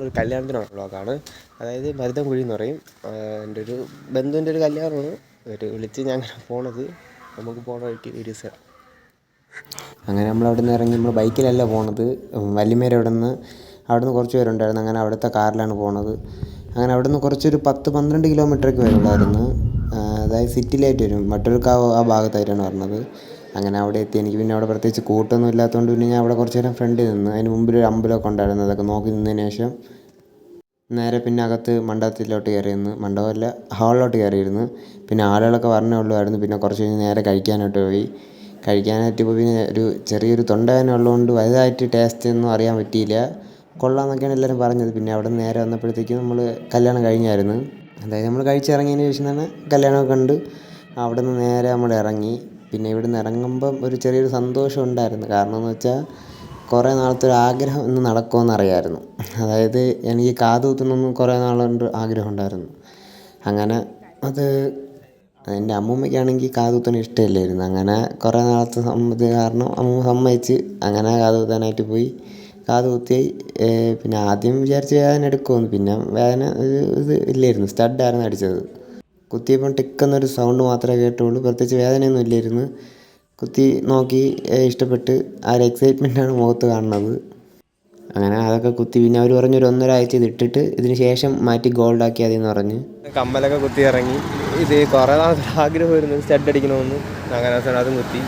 ഒരു കല്യാണത്തിനുള്ള വ്ളോഗാണ്. അതായത് മരുതൻകുഴി എന്ന് പറയും. എൻ്റെ ഒരു ബന്ധുവിൻ്റെ ഒരു കല്യാണമാണ്. വിളിച്ച് ഞാൻ പോണത്. നമുക്ക് പോണ വഴിക്ക് വീഡിയോസ്. അങ്ങനെ നമ്മളവിടെ നിന്ന് ഇറങ്ങി. നമ്മൾ ബൈക്കിലല്ല പോണത്, വല്ലിമേര അവിടെ നിന്ന് കുറച്ച് പേരുണ്ടായിരുന്നു. അങ്ങനെ അവിടുത്തെ കാറിലാണ് പോണത്. അങ്ങനെ അവിടെ നിന്ന് കുറച്ചൊരു 10-12 കിലോമീറ്ററൊക്കെ വരുള്ളായിരുന്നു. അതായത് സിറ്റിയിലായിട്ട് വരും. മറ്റൊരുക്കാവ് ആ ഭാഗത്തായിട്ടാണ് പറഞ്ഞത്. അങ്ങനെ അവിടെ എത്തി. എനിക്ക് പിന്നെ അവിടെ പ്രത്യേകിച്ച് കൂട്ടൊന്നും ഇല്ലാത്തതുകൊണ്ട് പിന്നെ ഞാൻ അവിടെ കുറച്ച് നേരം ഫ്രണ്ടിൽ നിന്ന്. അതിന് മുമ്പിൽ ഒരു അമ്പലമൊക്കെ ഉണ്ടായിരുന്നു. അതൊക്കെ നോക്കി നിന്നതിന് ശേഷം നേരെ പിന്നെ അകത്ത് മണ്ഡപത്തിലോട്ട് കയറിയിരുന്നു. മണ്ഡപമല്ല, ഹാളിലോട്ട് കയറിയിരുന്നു. പിന്നെ ആളുകളൊക്കെ പറഞ്ഞേ ഉള്ളായിരുന്നു. പിന്നെ കുറച്ച് കഴിഞ്ഞ് നേരെ കഴിക്കാനായിട്ട് പോയി. കഴിക്കാനായിട്ട് പോയി. പിന്നെ ഒരു ചെറിയൊരു തൊണ്ടവേദന ഉള്ളതുകൊണ്ട് വലുതായിട്ട് ടേസ്റ്റ് ഒന്നും അറിയാൻ പറ്റിയില്ല. കൊള്ളാമെന്നൊക്കെയാണ് എല്ലാവരും പറഞ്ഞത്. പിന്നെ അവിടെ നിന്ന് നേരെ വന്നപ്പോഴത്തേക്കും നമ്മൾ കല്യാണം കഴിഞ്ഞായിരുന്നു. അതായത് നമ്മൾ കഴിച്ചിറങ്ങിയതിന് ശേഷം തന്നെ കല്യാണമൊക്കെ കണ്ട് അവിടെ നിന്ന് നേരെ നമ്മൾ ഇറങ്ങി. പിന്നെ ഇവിടെ നിന്ന് ഇറങ്ങുമ്പം ഒരു ചെറിയൊരു സന്തോഷം ഉണ്ടായിരുന്നു. കാരണം എന്ന് വെച്ചാൽ കുറേ നാളത്തെ ഒരു ആഗ്രഹം ഇന്ന് നടക്കുമെന്ന് അറിയാമായിരുന്നു. അതായത് എനിക്ക് കാതുകുത്തണമെന്ന് കുറേ നാളുകൊണ്ട് ആഗ്രഹം ഉണ്ടായിരുന്നു. അങ്ങനെ അത് എൻ്റെ അമ്മൂമ്മയ്ക്കാണെങ്കിൽ കാതുകുത്തണ ഇഷ്ടമില്ലായിരുന്നു. അങ്ങനെ കുറേ നാളത്തെ സമ്മതി കാരണം അമ്മൂമ്മ സമ്മതിച്ച് അങ്ങനെ കാതുകുത്താനായിട്ട് പോയി. കാതുകുത്തി. പിന്നെ ആദ്യം വിചാരിച്ച് വേദന എടുക്കുമെന്ന്. പിന്നെ വേദന ഇത് ഇല്ലായിരുന്നു. സ്റ്റഡായിരുന്നു അടിച്ചത്. കുത്തിയപ്പം ടിക്കെന്നൊരു സൗണ്ട് മാത്രമേ കേട്ടുള്ളൂ. പ്രത്യേകിച്ച് വേദനയൊന്നും ഇല്ലായിരുന്നു. കുത്തി നോക്കി, ഇഷ്ടപ്പെട്ട്. ആ ഒരു എക്സൈറ്റ്മെൻറ്റാണ് മുഖത്ത് കാണുന്നത്. അങ്ങനെ അതൊക്കെ കുത്തി. പിന്നെ അവർ പറഞ്ഞു ഒരു 1.5 ആഴ്ച ഇതിട്ടിട്ട് ഇതിന് ശേഷം മാറ്റി ഗോൾഡാക്കിയാൽ മതി എന്ന് പറഞ്ഞ്. കമ്മലൊക്കെ കുത്തി ഇറങ്ങി. ഇത് കുറേ നാളത്തെ ആഗ്രഹമായിരുന്നു സ്റ്റഡ് അടിക്കണമെന്ന്. അങ്ങനെ അവസാനം അതും കുത്തി.